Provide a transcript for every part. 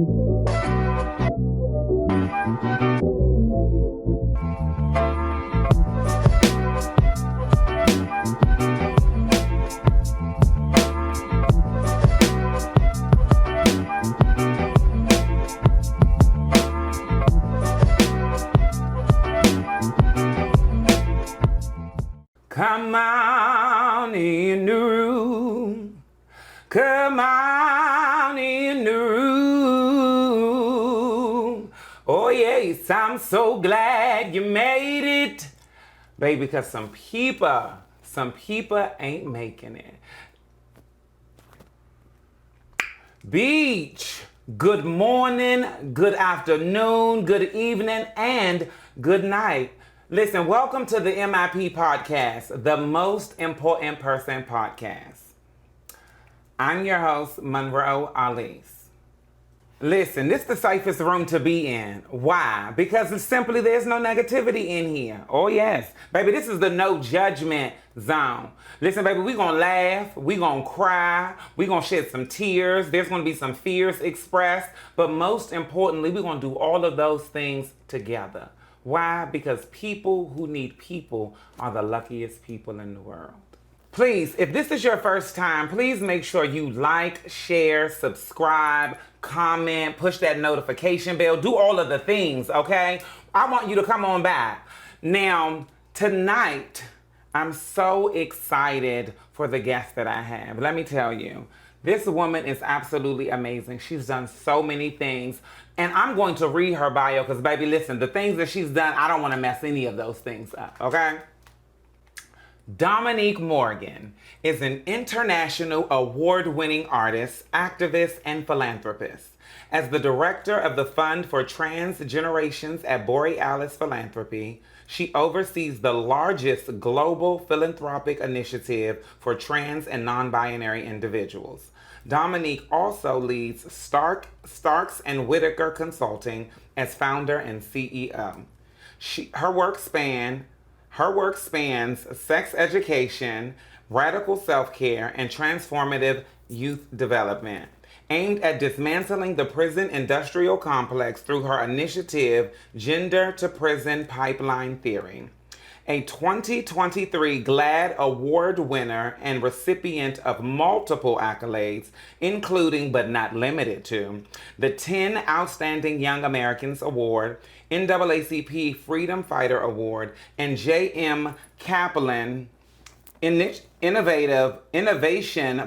Come on in the room. Come on in the room. Oh yes, I'm so glad you made it. Baby, because some people ain't making it. Beach, good morning, good afternoon, good evening, and good night. Listen, welcome to the M.I.P podcast, the most important person podcast. I'm your host, Monroe Alise. Listen, this is the safest room to be in. Why? Because it's simply there's no negativity in here. Oh yes. Baby, this is the no judgment zone. Listen, baby, we gonna laugh, we gonna cry, we gonna shed some tears, there's gonna be some fears expressed, but most importantly, we're gonna do all of those things together. Why? Because people who need people are the luckiest people in the world. Please, if this is your first time, please make sure you like, share, subscribe, comment, push that notification bell, do all of the things, okay? I want you to come on back. Now, tonight, I'm so excited for the guest that I have. Let me tell you, this woman is absolutely amazing. She's done so many things. And I'm going to read her bio because, baby, listen, the things that she's done, I don't want to mess any of those things up, okay? Dominique Morgan is an international award-winning artist, activist, and philanthropist. As the director of the Fund for Trans Generations at Borealis Philanthropy, she oversees the largest global philanthropic initiative for trans and non-binary individuals. Dominique also leads Starks and Whitiker Consulting as founder and CEO. Her work spans sex education, radical self-care, and transformative youth development, aimed at dismantling the prison industrial complex through her initiative, Gender to Prison Pipeline Theory. A 2023 GLAAD Award winner and recipient of multiple accolades, including but not limited to the 10 Outstanding Young Americans Award, NAACP Freedom Fighter Award, and JM Kaplan Innovation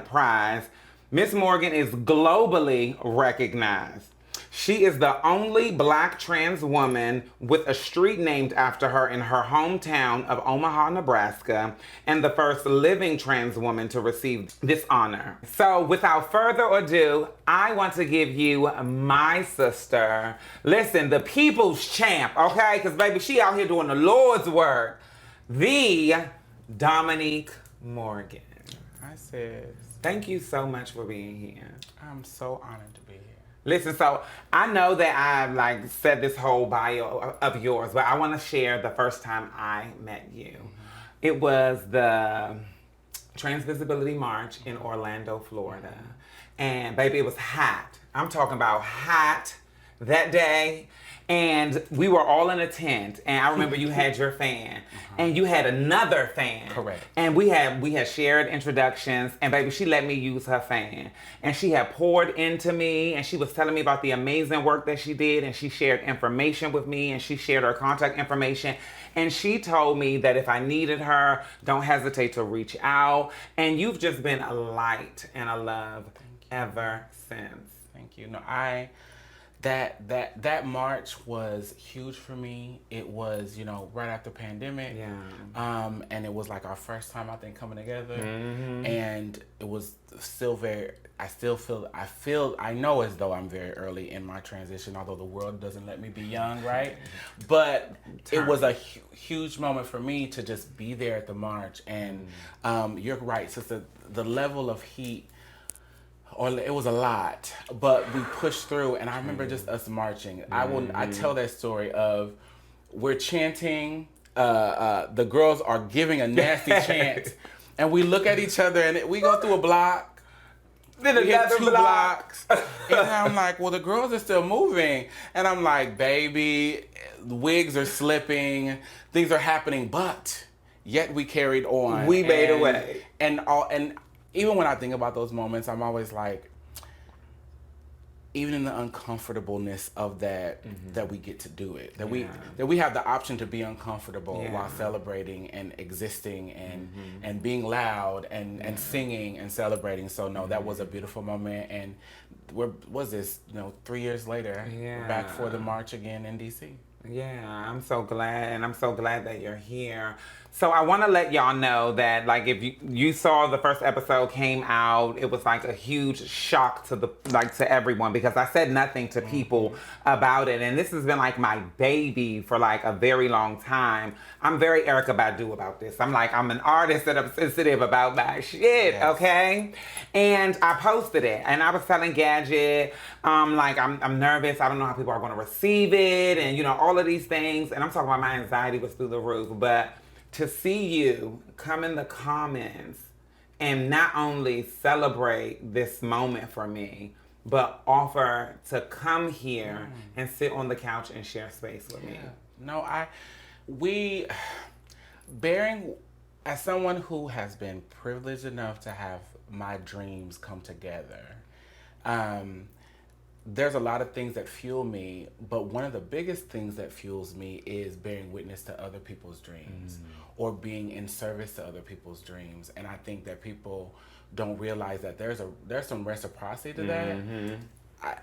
Prize, Miss Morgan is globally recognized. She is the only Black trans woman with a street named after her in her hometown of Omaha, Nebraska, and the first living trans woman to receive this honor. So without further ado, I want to give you my sister. Listen, the people's champ, okay? Because baby, she out here doing the Lord's work. The Dominique Morgan. Hi, sis. Thank you so much for being here. I'm so honored to be here. Listen, so I know that I've said this whole bio of yours, but I want to share the first time I met you. Mm-hmm. It was the Trans Visibility March in Orlando, Florida. And baby, it was hot. I'm talking about hot that day. And we were all in a tent, and I remember you had your fan, and you had another fan. Correct. And we had shared introductions, and baby, she let me use her fan. And she had poured into me, and she was telling me about the amazing work that she did, and she shared information with me, and she shared her contact information. And she told me that if I needed her, don't hesitate to reach out. And you've just been a light and a love ever since. Thank you. No, That march was huge for me. It was, right after pandemic. Yeah. And it was like our first time, I think, coming together. Mm-hmm. And it was still I know as though I'm very early in my transition, although the world doesn't let me be young, right? But it was a huge moment for me to just be there at the march. And you're right, sister, the level of heat, it was a lot, but we pushed through, and I remember just us marching. I tell that story of we're chanting, the girls are giving a nasty chant, and we look at each other, and we go through a block, Then we hit another 2 block. blocks. And I'm like, well, the girls are still moving. And I'm like, baby, the wigs are slipping, things are happening, but yet we carried on. We made a way. And even when I think about those moments, I'm always like, even in the uncomfortableness of that, that we get to do it, that we have the option to be uncomfortable while celebrating and existing and being loud and singing and celebrating. So no, that was a beautiful moment. And was this 3 years later, we're back for the march again in DC. Yeah, I'm so glad, and I'm so glad that you're here. So I want to let y'all know that, like, if you saw the first episode came out, it was like a huge shock to everyone, because I said nothing to people about it, and this has been like my baby for like a very long time. I'm very Erykah Badu about this. I'm an artist that I'm sensitive about my shit, okay? And I posted it, and I was telling Gadget, I'm nervous. I don't know how people are going to receive it, and all of these things. And I'm talking about my anxiety was through the roof. But to see you come in the comments and not only celebrate this moment for me, but offer to come here and sit on the couch and share space with me. No, as someone who has been privileged enough to have my dreams come together, there's a lot of things that fuel me, but one of the biggest things that fuels me is bearing witness to other people's dreams or being in service to other people's dreams. And I think that people don't realize that there's some reciprocity to that.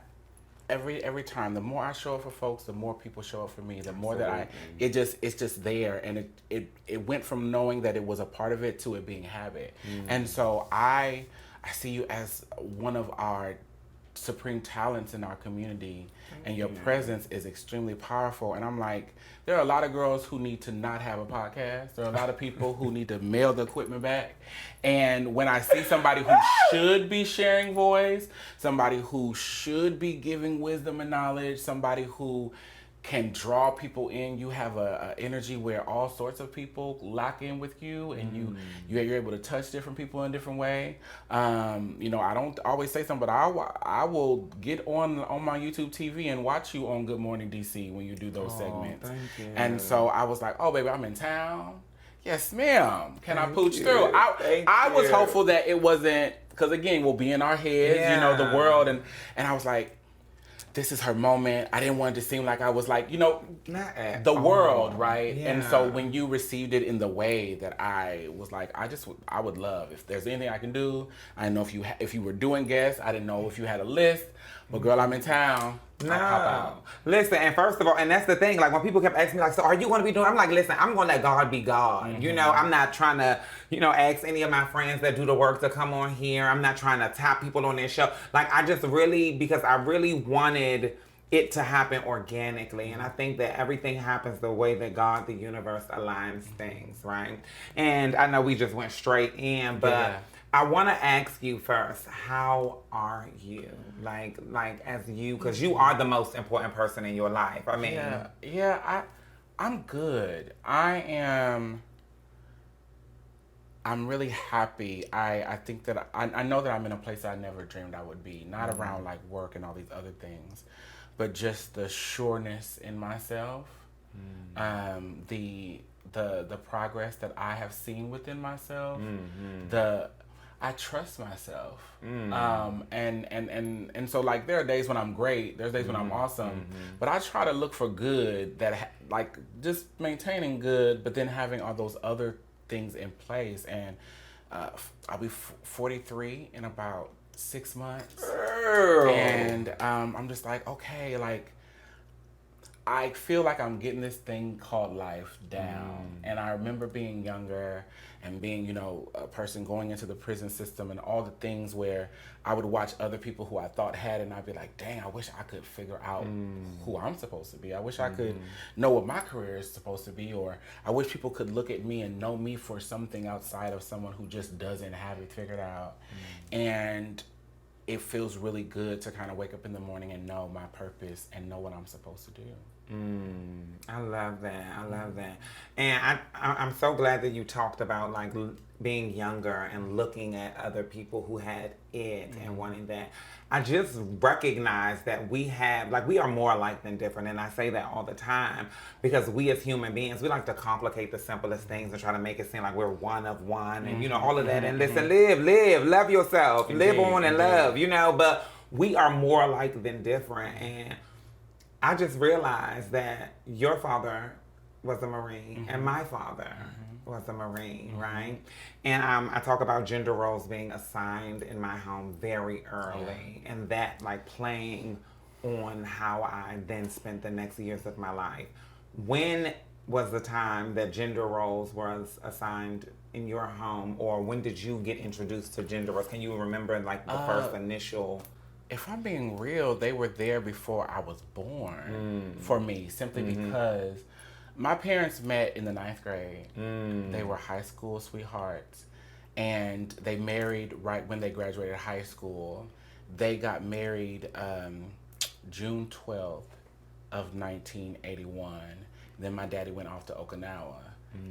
Every time, the more I show up for folks, the more people show up for me. The more that it's just there, and it went from knowing that it was a part of it to it being habit. And so I see you as one of our supreme talents in our community, and your presence is extremely powerful. And I'm like, there are a lot of girls who need to not have a podcast. There are a lot of people who need to mail the equipment back. And when I see somebody who should be sharing voice, somebody who should be giving wisdom and knowledge, somebody who can draw people in, you have a energy where all sorts of people lock in with you, and you're able to touch different people in a different way. I don't always say something, but I will get on my YouTube TV and watch you on Good Morning DC when you do those segments. Thank you. And so I was like, oh baby, I'm in town. Yes, ma'am. Can I pooch through? I was hopeful that it wasn't, because again, we'll be in our heads, the world, and I was like, this is her moment. I didn't want it to seem like I was like, not the world, right? Yeah. And so when you received it in the way that I was like, I would love, if there's anything I can do. I didn't know if you were doing guests. I didn't know if you had a list. But girl, I'm in town. No. Listen, and first of all, and that's the thing, like when people kept asking me, like, so are you going to be doing, I'm like, listen, I'm going to let God be God. I'm not trying to, ask any of my friends that do the work to come on here. I'm not trying to tap people on their show. Like, I just really, because I really wanted it to happen organically. And I think that everything happens the way that God, the universe, aligns things, right? And I know we just went straight in, but I want to ask you first, how are you? Like as you, because you are the most important person in your life. I mean, I'm good. I'm really happy. I think that I know that I'm in a place that I never dreamed I would be. Not around like work and all these other things, but just the sureness in myself, the progress that I have seen within myself, I trust myself. And so like there are days when I'm great, there's days when I'm awesome, but I try to look for good, that like just maintaining good, but then having all those other things in place. And I'll be 43 in about 6 months. And I'm just like, okay, like I feel like I'm getting this thing called life down. And I remember being younger and being, a person going into the prison system and all the things where I would watch other people who I thought had, and I'd be like, dang, I wish I could figure out who I'm supposed to be. I wish I could know what my career is supposed to be, or I wish people could look at me and know me for something outside of someone who just doesn't have it figured out. And it feels really good to kind of wake up in the morning and know my purpose and know what I'm supposed to do. I love that. I love that. And I'm so glad that you talked about like being younger and looking at other people who had it and wanting that. I just recognize that we have, like, we are more alike than different. And I say that all the time because we as human beings, we like to complicate the simplest things and try to make it seem like we're one of one and, you know, all of that. And listen, live, love yourself, live on and love, you know, but we are more alike than different. And I just realized that your father was a Marine and my father was a Marine, right? And I talk about gender roles being assigned in my home very early and that like playing on how I then spent the next years of my life. When was the time that gender roles was assigned in your home, or when did you get introduced to gender roles? Can you remember like the first initial... If I'm being real, they were there before I was born for me, simply because my parents met in the 9th grade. They were high school sweethearts, and they married right when they graduated high school. They got married June 12th of 1981. Then my daddy went off to Okinawa.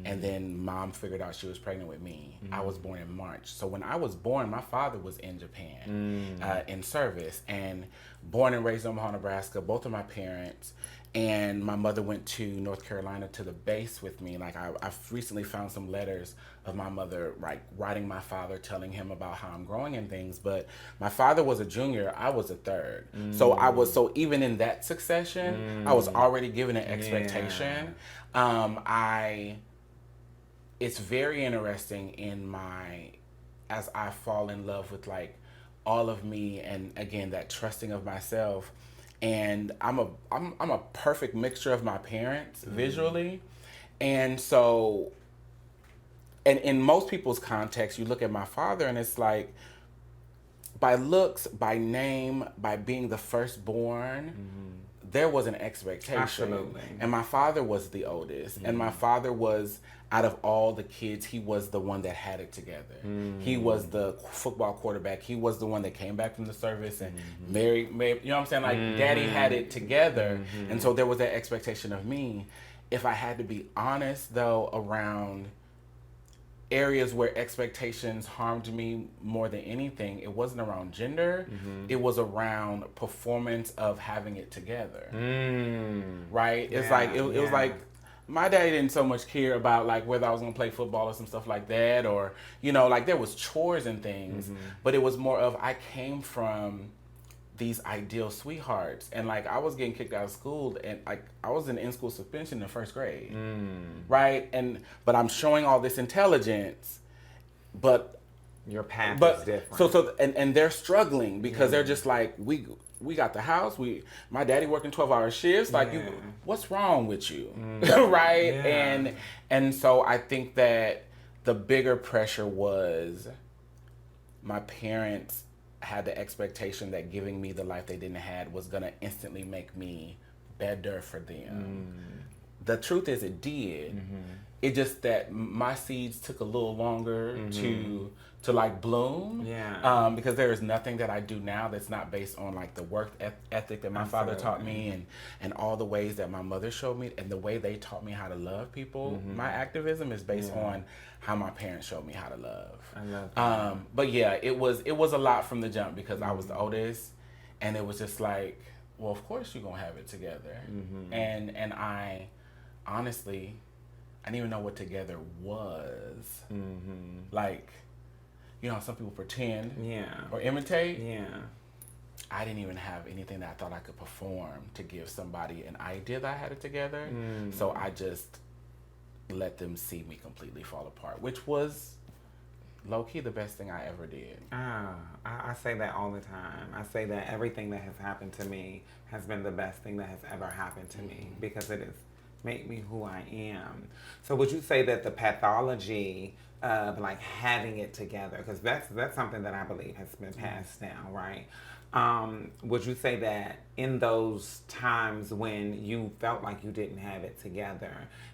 And then mom figured out she was pregnant with me. I was born in March. So when I was born, my father was in Japan in service. And born and raised in Omaha, Nebraska, both of my parents. And my mother went to North Carolina to the base with me. Like I've recently found some letters of my mother, like writing my father, telling him about how I'm growing and things. But my father was a junior, I was a third. So even in that succession, I was already given an expectation. It's very interesting as I fall in love with like all of me, and again that trusting of myself, and I'm a perfect mixture of my parents visually, and so, and in most people's context, you look at my father and it's like, by looks, by name, by being the firstborn, there was an expectation. Absolutely. And my father was the oldest. And my father was, out of all the kids, he was the one that had it together. He was the football quarterback. He was the one that came back from the service and married, you know what I'm saying? Like, daddy had it together. And so there was that expectation of me. If I had to be honest, though, around areas where expectations harmed me more than anything, it wasn't around gender. It was around performance of having it together. Right? It's like it was like my daddy didn't so much care about like whether I was gonna play football or some stuff like that, or you know, like there was chores and things, but it was more of I came from these ideal sweethearts, and like I was getting kicked out of school, and like I was in in-school suspension in 1st grade, right? But I'm showing all this intelligence, but your path is different. So and they're struggling because they're just like, we got the house, my daddy working 12-hour shifts, like what's wrong with you, right? And so I think that the bigger pressure was my parents had the expectation that giving me the life they didn't have was going to instantly make me better for them. The truth is it did. It just that my seeds took a little longer to like bloom. Because there is nothing that I do now that's not based on like the work ethic that my father taught me, and all the ways that my mother showed me, and the way they taught me how to love people. My activism is based on how my parents showed me how to love. I love that. But yeah, it was a lot from the jump because I was the oldest, and it was just like, well, of course you're gonna have it together. And I honestly, I didn't even know what together was. Like, you know, some people pretend or imitate. I didn't even have anything that I thought I could perform to give somebody an idea that I had it together. So I just let them see me completely fall apart, which was low-key the best thing I ever did. I say that all the time. I say that everything that has happened to me has been the best thing that has ever happened to me because it has made me who I am. So would you say that the pathology of like having it together, because that's something that I believe has been passed down, right? Would you say that in those times when you felt like you didn't have it together,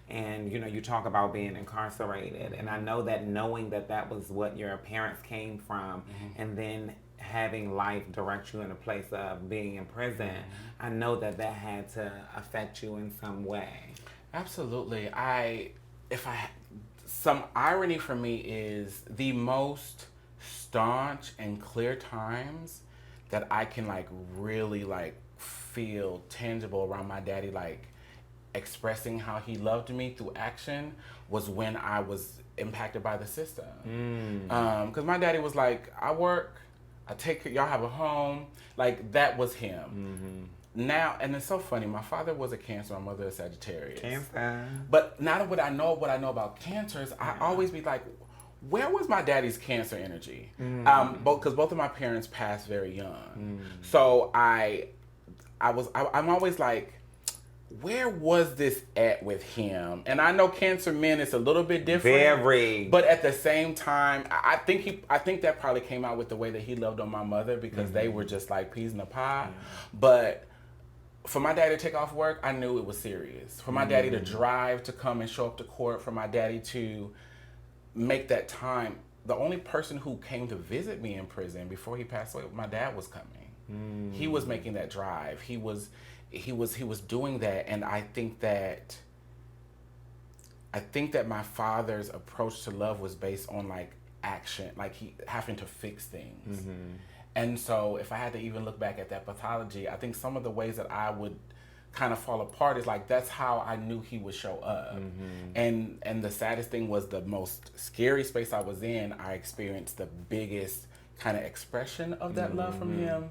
and you talk about being incarcerated, and I know that knowing that that was what your parents came from, and then having life direct you in a place of being in prison, I know that that had to affect you in some way. Absolutely. Some irony for me is the most staunch and clear times that I can really feel tangible around my daddy expressing how he loved me through action was when I was impacted by the system. Because my daddy was like, I work, I take care, y'all have a home. That was him. Now, and it's so funny, my father was a Cancer, my mother a Sagittarius. Cancer. But now that what I know about Cancers, I always be like, where was my daddy's Cancer energy? Because both of my parents passed very young. So I'm always like, where was this at with him? And I know Cancer men, it's a little bit different. Very. But at the same time, I think that probably came out with the way that he loved on my mother, because they were just like peas in a pod. But for my daddy to take off work, I knew it was serious. For my daddy to drive to come and show up to court, for my daddy to make that time. The only person who came to visit me in prison before he passed away, my dad was coming. He was making that drive. He was doing that, and I think that my father's approach to love was based on action, he having to fix things. And so if I had to even look back at that pathology, I think some of the ways that I would kind of fall apart is that's how I knew he would show up. And the saddest thing was, the most scary space I was in, I experienced the biggest kind of expression of that love from him.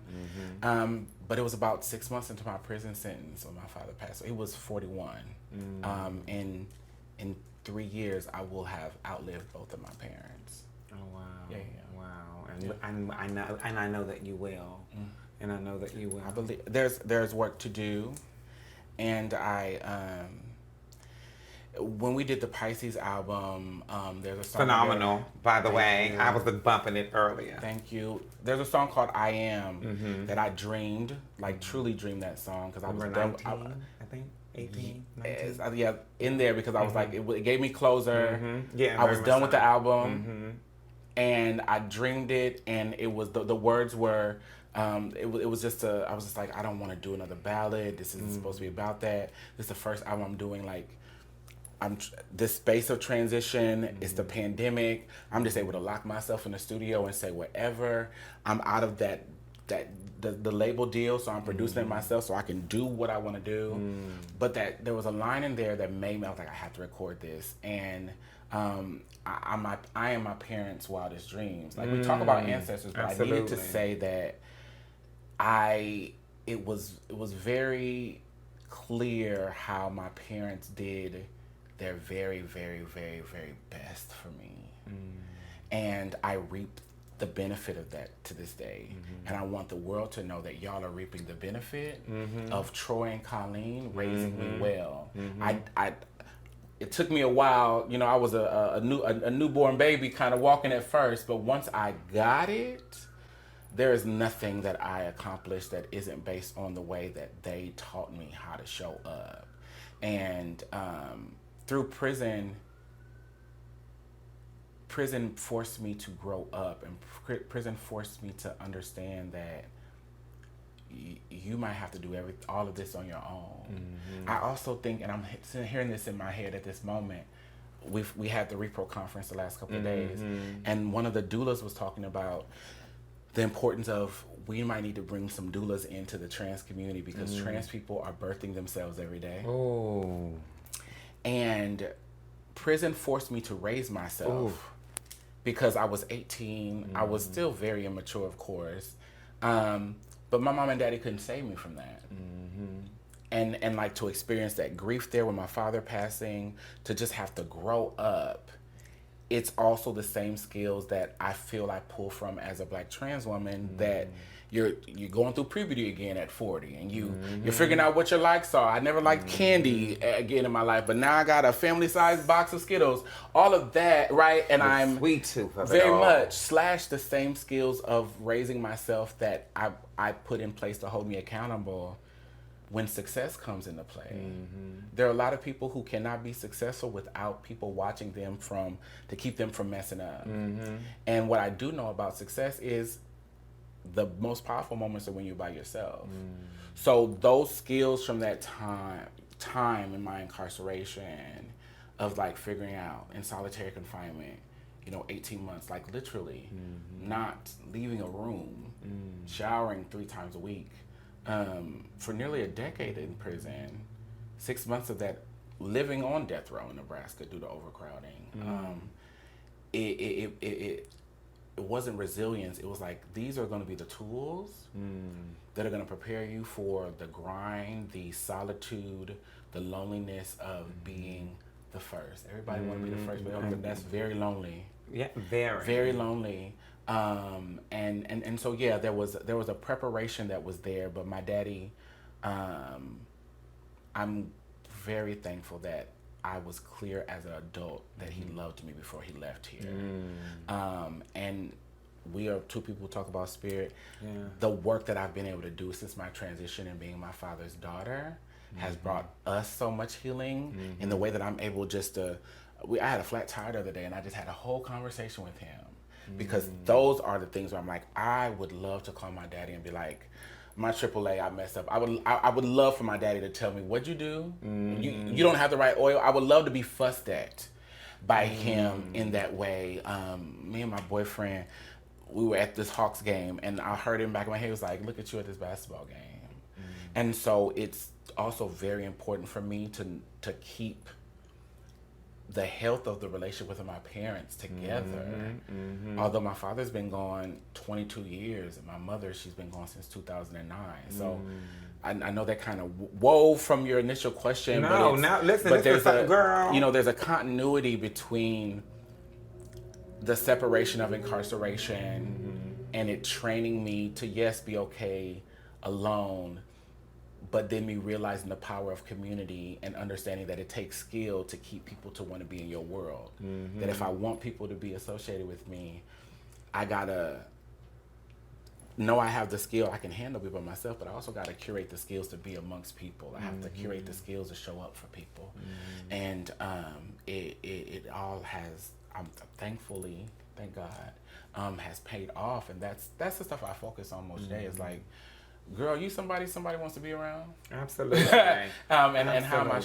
But it was about 6 months into my prison sentence when my father passed. He was 41. In 3 years, I will have outlived both of my parents. Oh wow! Yeah. Wow! And I know that you will. And I know that you will. I believe there's work to do, and when we did the Pisces album, there's a song phenomenal, there. by the way. You. I was bumping it earlier. Thank you. There's a song called "I Am" that I dreamed, truly dreamed that song, because I was Number 19, I think 18, 19. Yeah, in there, because I was it gave me closure. Yeah, I was done with the album, and I dreamed it, and it was the words were. It was just I was just I don't want to do another ballad. This isn't supposed to be about that. This is the first album I'm doing this space of transition. It's the pandemic. I'm just able to lock myself in the studio and say whatever. I'm out of the label deal, so I'm producing it myself, so I can do what I want to do. But that there was a line in there that made me, I was like, I have to record this. And I am my parents' wildest dreams. We talk about ancestors, but Absolutely. I needed to say that it was very clear how my parents did their very, very, very, very best for me. And I reap the benefit of that to this day. And I want the world to know that y'all are reaping the benefit of Troy and Colleen raising me well. It took me a while, I was a newborn baby kind of walking at first, but once I got it, there is nothing that I accomplished that isn't based on the way that they taught me how to show up. And through prison forced me to grow up, and prison forced me to understand that you might have to do all of this on your own. I also think, and I'm hearing this in my head at this moment, we had the Repro conference the last couple of days, and one of the doulas was talking about the importance of, we might need to bring some doulas into the trans community, because trans people are birthing themselves every day. Oh. And prison forced me to raise myself because I was 18. I was still very immature, of course. But my mom and daddy couldn't save me from that. And to experience that grief there with my father passing, to just have to grow up it's also the same skills that I feel I pull from as a Black trans woman, that you're going through puberty again at 40, and you're figuring out what your likes are. I never liked candy again in my life, but now I got a family-sized box of Skittles. All of that, right? And I'm sweet tooth of very it all. much / the same skills of raising myself that I put in place to hold me accountable when success comes into play. There are a lot of people who cannot be successful without people watching them to keep them from messing up. And what I do know about success is the most powerful moments are when you're by yourself. So those skills from that time in my incarceration of like figuring out in solitary confinement, 18 months, like literally not leaving a room, showering 3 times a week, for nearly a decade in prison, 6 months of that living on death row in Nebraska due to overcrowding. It wasn't resilience. It was like, these are going to be the tools that are going to prepare you for the grind, the solitude, the loneliness of being the first. Everybody want to be the first, but that's very lonely. Yeah, very lonely. And so yeah, there was a preparation that was there, but my daddy, I'm very thankful that I was clear as an adult that he loved me before he left here. And we are 2 people who talk about spirit. The work that I've been able to do since my transition and being my father's daughter has brought us so much healing in the way that I'm able just to, I had a flat tire the other day, and I just had a whole conversation with him. Because those are the things where I'm like, I would love to call my daddy and be like, my AAA, I messed up. I would love for my daddy to tell me, what'd you do? You don't have the right oil. I would love to be fussed at by him in that way. Me and my boyfriend, we were at this Hawks game, and I heard him back in my head, he was like, look at you at this basketball game. And so it's also very important for me to keep the health of the relationship with my parents together. Although my father's been gone 22 years, and my mother, she's been gone since 2009. So I know that kind of wove from your initial question. No, now listen, but there's girl. There's a continuity between the separation of incarceration and it training me to, yes, be okay alone, but then me realizing the power of community and understanding that it takes skill to keep people to want to be in your world. That if I want people to be associated with me, I gotta know I have the skill. I can handle people myself, but I also gotta curate the skills to be amongst people. I have to curate the skills to show up for people. And it all has, thankfully, thank God, has paid off. And that's the stuff I focus on most days. It's like, girl, you somebody wants to be around. Absolutely. And how am I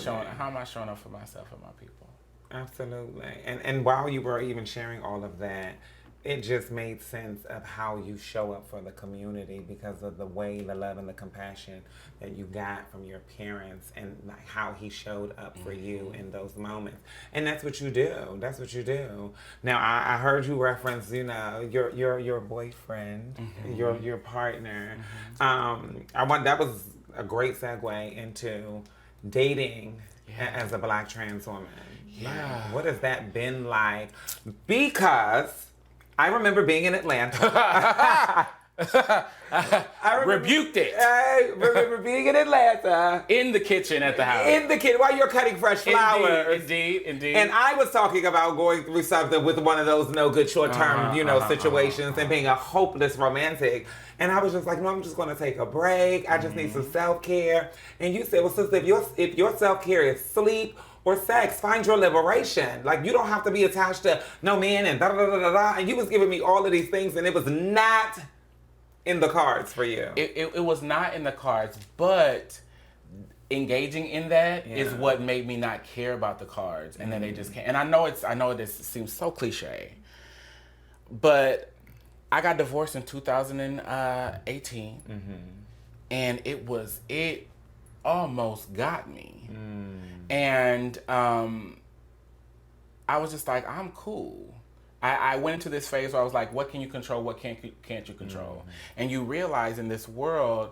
showing up for myself and my people? Absolutely. And while you were even sharing all of that, it just made sense of how you show up for the community because of the way, the love and the compassion that you got from your parents, and like how he showed up for you in those moments. And that's what you do. That's what you do. Now, I heard you reference, your boyfriend, your partner. That was a great segue into dating as a Black trans woman. Yeah. Like, what has that been like? Because I remember being in Atlanta. Rebuked it. I remember being in Atlanta. In the kitchen at the house. In the kitchen, while you're cutting fresh flowers. Indeed. And I was talking about going through something with one of those no good short-term, situations and being a hopeless romantic. And I was just like, no, I'm just going to take a break. I just need some self-care. And you said, well, sister, if your self-care is sleep or sex, find your liberation. Like, you don't have to be attached to no man and da-da-da-da-da. And you was giving me all of these things, and it was not in the cards for you. It was not in the cards, but engaging in that is what made me not care about the cards. And then they just can't. And I know this seems so cliche, but I got divorced in 2018, and it almost got me. And I was just like, I'm cool. I went into this phase where I was like, what can you control? What can't you control? And you realize in this world,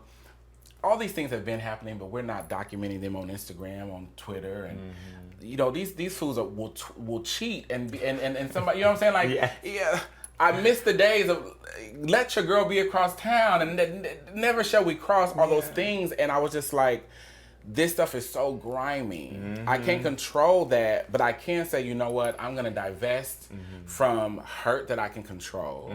all these things have been happening, but we're not documenting them on Instagram, on Twitter, and you know, these fools will cheat and somebody, you know what I'm saying? Like, yeah, I miss the days of let your girl be across town, and never shall we cross all those things. And I was just like, this stuff is so grimy. I can't control that, but I can say, you know what? I'm gonna divest from hurt that I can control.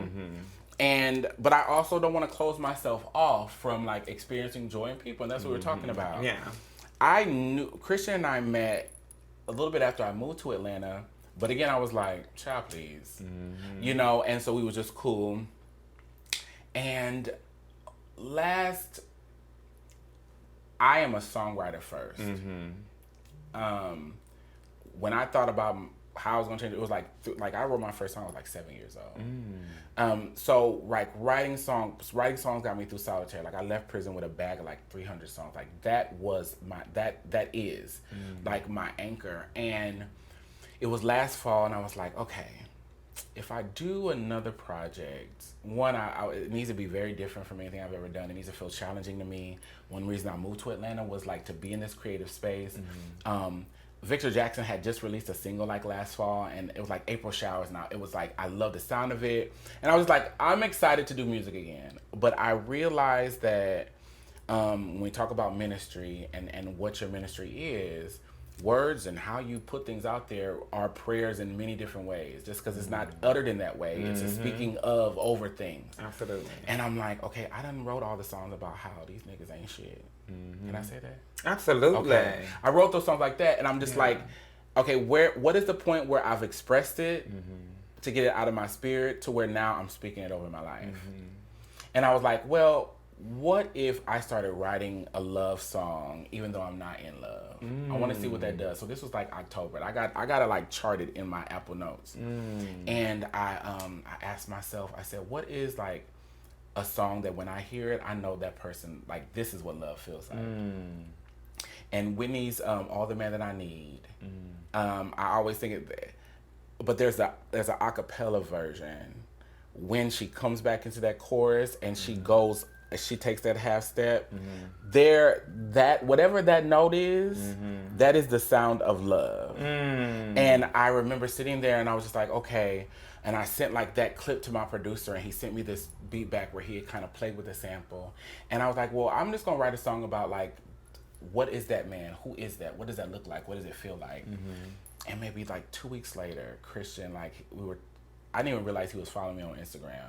But I also don't want to close myself off from like experiencing joy in people, and that's what we're talking about. Yeah. I knew Christian and I met a little bit after I moved to Atlanta, but again, I was like, child, please, you know, and so we was just cool. And I am a songwriter first. When I thought about how I was gonna change it, was like I wrote my first song I was like 7 years old. So like writing songs got me through solitaire. Like I left prison with a bag of like 300 songs. Like that was that is like my anchor. And it was last fall, and I was like, okay, if I do another project, one, it needs to be very different from anything I've ever done. It needs to feel challenging to me. One reason I moved to Atlanta was like to be in this creative space. Victor Jackson had just released a single like last fall, and it was like April Showers. Now it was like, I love the sound of it. And I was like, I'm excited to do music again. But I realized that when we talk about ministry and what your ministry is, words and how you put things out there are prayers in many different ways. Just because it's not uttered in that way, it's a speaking of over things. Absolutely. And I'm like, okay, I done wrote all the songs about how these niggas ain't shit. Can I say that? Absolutely. Okay. I wrote those songs like that, and I'm just like, okay, what is the point where I've expressed it to get it out of my spirit to where now I'm speaking it over my life? And I was like, well, what if I started writing a love song even though I'm not in love? I want to see what that does. So this was like October. I got it like charted in my Apple Notes. And I asked myself, I said, what is like a song that when I hear it, I know that person, like, this is what love feels like. And Whitney's All the Man That I Need. I always think it, but there's a acapella version when she comes back into that chorus and she goes, she takes that half step. That whatever that note is, that is the sound of love. And I remember sitting there and I was just like, okay. And I sent like that clip to my producer, and he sent me this beat back where he had kind of played with the sample. And I was like, well, I'm just gonna write a song about like, what is that man? Who is that? What does that look like? What does it feel like? And maybe like 2 weeks later, Christian, like I didn't even realize he was following me on Instagram.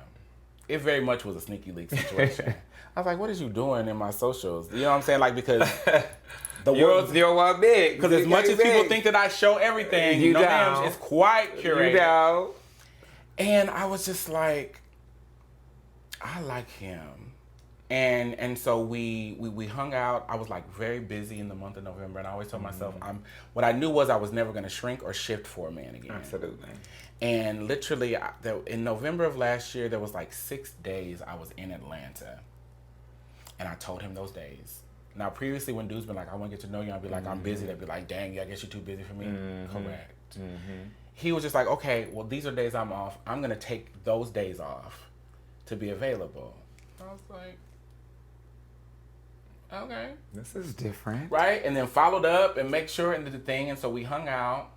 It very much was a sneaky leak situation. I was like, what is you doing in my socials? You know what I'm saying? Like, because the world's you're one big. Because as much as people think that I show everything, you know, don't. it's quite curated. You know. And I was just like, I like him. And so we hung out. I was like very busy in the month of November, and I always told myself, what I knew was I was never going to shrink or shift for a man again. Absolutely. And literally, in November of last year, there was like 6 days I was in Atlanta. And I told him those days. Now, previously, when dudes been like, I want to get to know you, I'd be like, I'm busy. They'd be like, dang, I guess you're too busy for me. Correct. He was just like, okay, well, these are days I'm off. I'm going to take those days off to be available. I was like, okay. This is different. Right? And then followed up and make sure and did the thing. And so we hung out.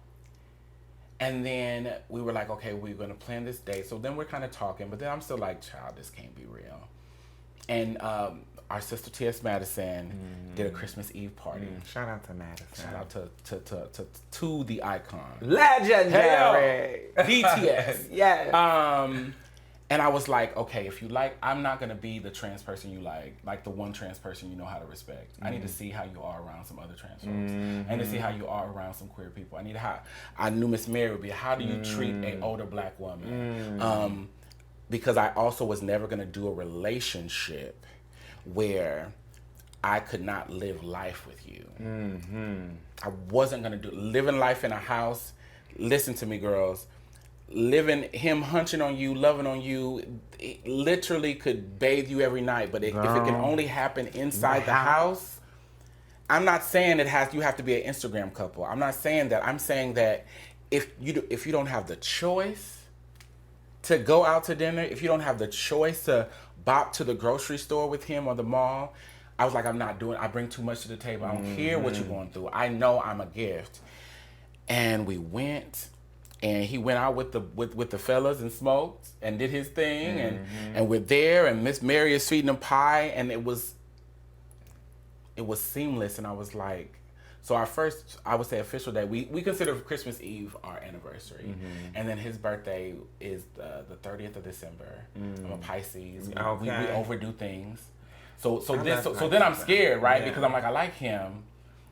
And then we were like, okay, we're going to plan this day. So then we're kind of talking. But then I'm still like, child, this can't be real. And our sister T.S. Madison did a Christmas Eve party. Shout out to Madison. Shout out to the icon. Legendary. BTS. Yes. And I was like, okay, if you like, I'm not going to be the trans person you like the one trans person you know how to respect. I need to see how you are around some other trans folks. I need to see how you are around some queer people. I knew Miss Mary would be, how do you treat an older black woman? Because I also was never going to do a relationship where I could not live life with you. I wasn't going to living life in a house. Listen to me, girls. Living, him hunching on you, loving on you, it literally could bathe you every night. But if it can only happen inside the house, I'm not saying you have to be an Instagram couple. I'm not saying that. I'm saying that if you don't have the choice to go out to dinner, if you don't have the choice to bop to the grocery store with him or the mall, I was like, I bring too much to the table. I don't care what you're going through. I know I'm a gift. And we went, and he went out with the fellas and smoked and did his thing, and we're there, and Miss Mary is feeding him pie, and it was seamless. And I was like, so our first, I would say, official day, we consider Christmas Eve our anniversary, and then his birthday is the 30th of December. I'm a Pisces. We overdo things. So then I'm scared, right? Yeah. Because I'm like, I like him,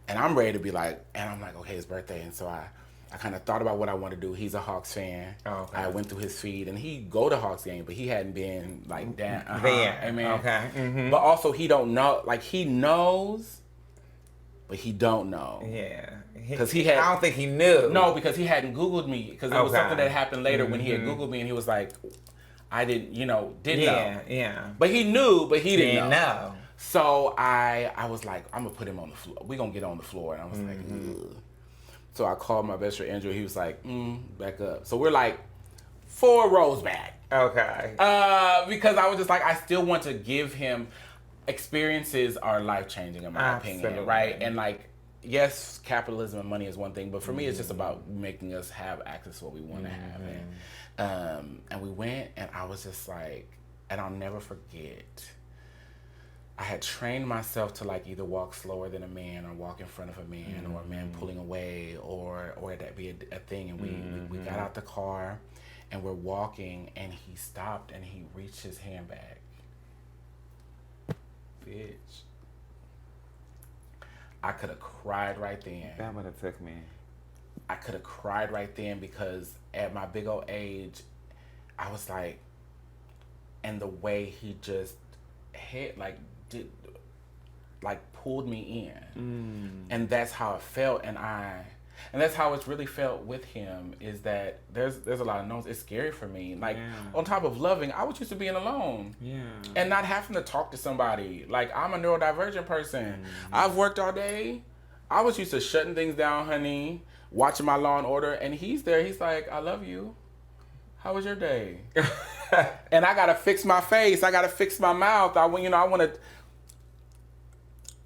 and I'm ready to be like, and I'm like, okay, his birthday, and so I kind of thought about what I want to do. He's a Hawks fan. I went through his feed, and he go to Hawks game, but he hadn't been like that. Amen. Okay. But also he don't know, like he knows, but he don't know. Yeah. Because I don't think he knew. No, because he hadn't Googled me. Because it was something that happened later when he had Googled me, and he was like, I didn't know. Yeah. But he knew, but he didn't know. So I was like, I'm gonna put him on the floor. We're gonna get on the floor. And I was like, ugh. So I called my best friend Andrew. He was like, back up. So we're like 4 rows back. Okay. Because I was just like, I still want to give him, experiences are life changing in my opinion, right? And like, yes, capitalism and money is one thing, but for me, it's just about making us have access to what we want to have. And we went, and I was just like, and I'll never forget, I had trained myself to like either walk slower than a man or walk in front of a man or a man pulling away or that be a thing. And we got out the car and we're walking, and he stopped and he reached his hand back. Bitch. I could have cried right then. That would have took me. I could have cried right then, because at my big old age, I was like, and the way he just pulled me in, and that's how it felt, and that's how it's really felt with him, is that there's a lot of no's. It's scary for me. Like, on top of loving, I was used to being alone, and not having to talk to somebody. Like, I'm a neurodivergent person. I've worked all day. I was used to shutting things down, honey, watching my Law and Order, and he's there. He's like, I love you. How was your day? And I gotta fix my face. I gotta fix my mouth.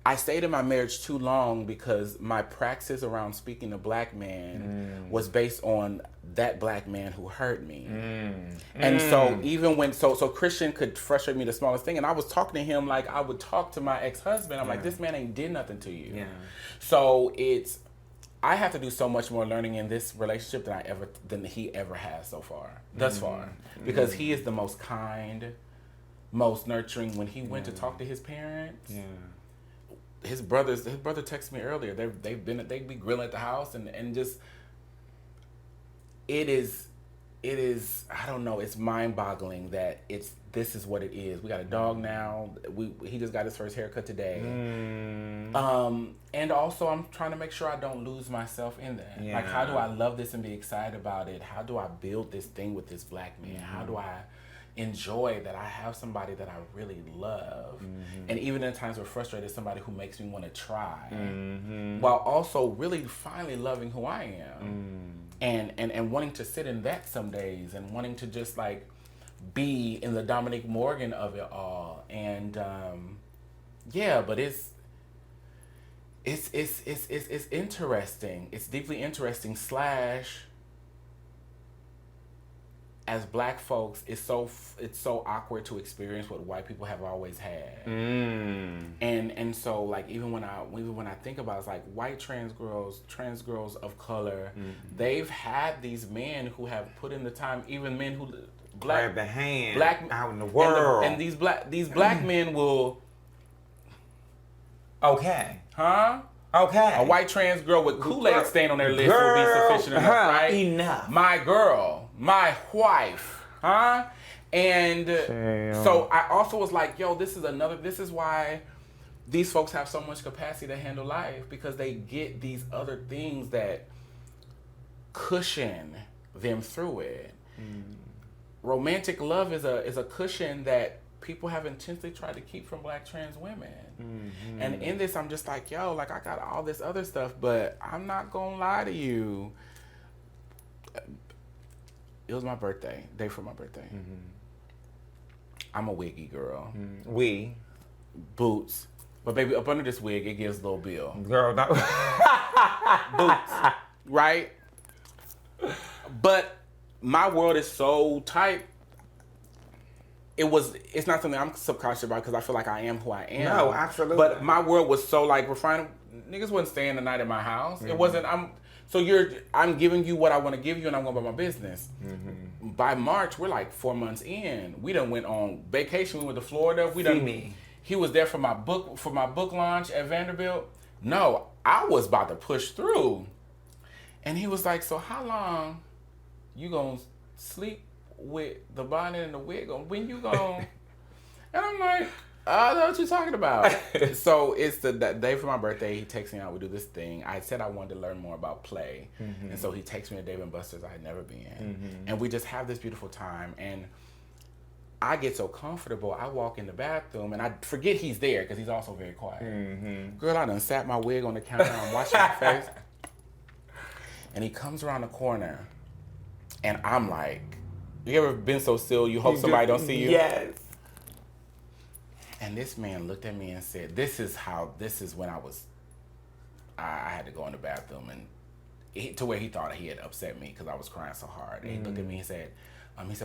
I stayed in my marriage too long because my praxis around speaking to black men was based on that black man who hurt me. And so even when, so Christian could frustrate me the smallest thing, and I was talking to him like I would talk to my ex-husband. I'm like, this man ain't did nothing to you. So I have to do so much more learning in this relationship than he ever has so far, thus far, because he is the most kind, most nurturing. When he went to talk to his parents, his brother texted me earlier. They be grilling at the house, and just it is I don't know. It's mind boggling that this is what it is. We got a dog now. He just got his first haircut today. And also I'm trying to make sure I don't lose myself in that. Like, how do I love this and be excited about it? How do I build this thing with this black man? How do I enjoy that I have somebody that I really love? And even in times we're frustrated, somebody who makes me want to try, while also really finally loving who I am. And wanting to sit in that some days, and wanting to just like be in the Dominique Morgan of it all. And but it's interesting. It's deeply interesting. / as black folks, it's so awkward to experience what white people have always had. And so like even when I think about it, it's like white trans girls of color, they've had these men who have put in the time, even men who grab the hand black out in the world, and these black men will Okay. A white trans girl with Kool-Aid stain on their lips will be sufficient enough, right? Enough. My girl, my wife, And so I also was like, yo, this is why these folks have so much capacity to handle life, because they get these other things that cushion them through it. Romantic love is a cushion that people have intentionally tried to keep from black trans women. And in this, I'm just like, yo, like I got all this other stuff, but I'm not gonna lie to you. It was my birthday, day for my birthday. I'm a wiggy girl. We. Boots, But baby, up under this wig, it gives Lil Bill. Girl, no. Boots, right? But my world is so tight. It's not something I'm subconscious about because I feel like I am who I am. No, absolutely. But my world was so like refined. Niggas wasn't staying the night at my house. It wasn't. I'm giving you what I want to give you, and I'm going about my business. By March, we're like 4 months in. We done went on vacation. We went to Florida. He was there for my book launch at Vanderbilt. No, I was about to push through, and he was like, "So how long you gonna sleep with the bonnet and the wig on? When you gonna?" And I'm like, I know what you're talking about. So it's that day for my birthday. He takes me out. We do this thing. I said I wanted to learn more about play. And so he takes me to Dave & Buster's I had never been. And we just have this beautiful time. And I get so comfortable. I walk in the bathroom and I forget he's there because he's also very quiet. Girl, I done sat my wig on the counter. I'm washing my face. And he comes around the corner. And I'm like, you ever been so still you hope somebody don't see you? Yes. And this man looked at me and said, this is when I had to go in the bathroom and to where he thought he had upset me because I was crying so hard. And he looked at me and said,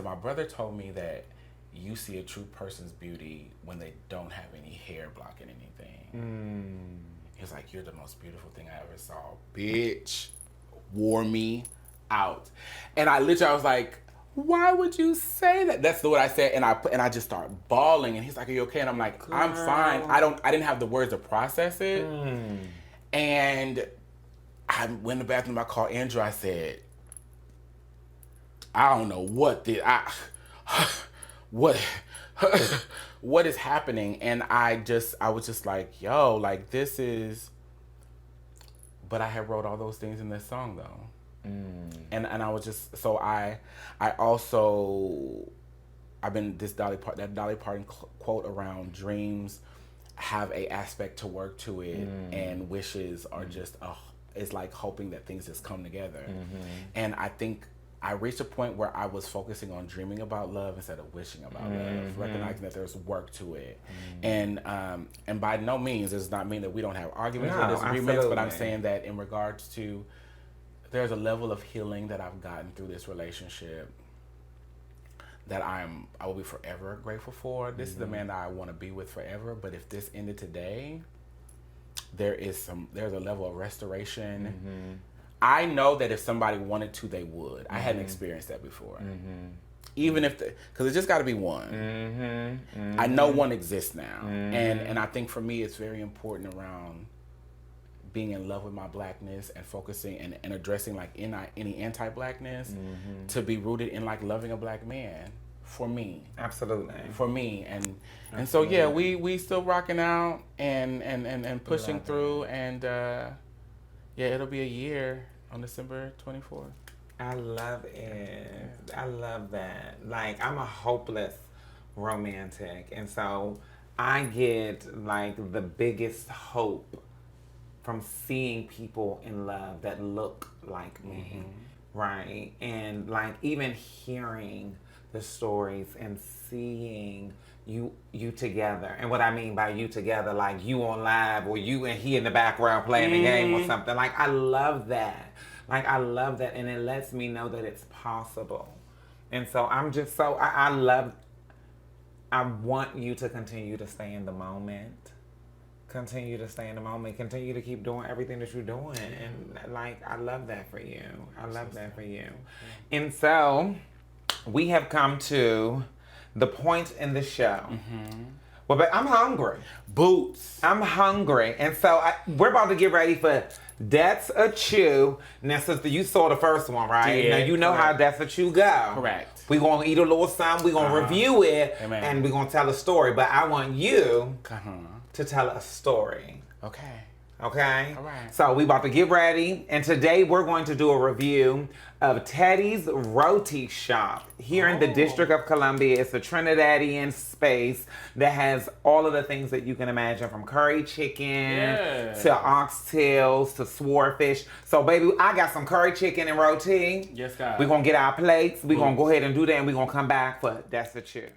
my brother told me that you see a true person's beauty when they don't have any hair blocking anything. He was like, you're the most beautiful thing I ever saw. Bitch, wore me out. And I was like, why would you say that? That's what I said, and I just start bawling. And he's like, "Are you okay?" And I'm like, "I'm fine." I didn't have the words to process it. And I went in the bathroom. I called Andrew. I said, "I don't know what what is happening?" And I was just like, "Yo, like this is." But I had wrote all those things in this song though. And I was just I've been that Dolly Parton quote around dreams have a aspect to work to it, and wishes are just it's like hoping that things just come together. And I think I reached a point where I was focusing on dreaming about love instead of wishing about love, recognizing that there's work to it. And by no means does not mean that we don't have arguments or disagreements, absolutely. But I'm saying that in regards to there's a level of healing that I've gotten through this relationship that I will be forever grateful for. This is the man that I want to be with forever. But if this ended today, there's a level of restoration. I know that if somebody wanted to, they would. I hadn't experienced that before. Even if because it's just got to be one. I know one exists now, and I think for me it's very important around being in love with my blackness and focusing and addressing like any anti-blackness to be rooted in like loving a black man for me. Absolutely. For me. And so yeah, we still rocking out and pushing through and yeah, it'll be a year on December 24th. I love it. I love that. Like I'm a hopeless romantic, and so I get like the biggest hope from seeing people in love that look like me, right? And like even hearing the stories and seeing you together. And what I mean by you together, like you on live or you and he in the background playing the game or something. Like I love that. Like I love that, and it lets me know that it's possible. And so I'm just so I want you to continue to stay in the moment. Continue to stay in the moment. Continue to keep doing everything that you're doing. And like, I love that for you. I love that for you. And so we have come to the point in the show. Well, but I'm hungry. Boots. I'm hungry. And so we're about to get ready for That's a Chew. Now, sister, you saw the first one, right? Yeah, now, you know how That's a Chew go. Correct. We're going to eat a little something. We're going to review it. Amen. And we're going to tell a story. But I want you to tell a story. Okay. Okay? All right. So we about to get ready. And today we're going to do a review of Teddy's Roti Shop here in the District of Columbia. It's a Trinidadian space that has all of the things that you can imagine, from curry chicken to oxtails to swordfish. So baby, I got some curry chicken and roti. Yes, God. We're going to get our plates. We're going to go ahead and do that, and we're going to come back for That's a Chew.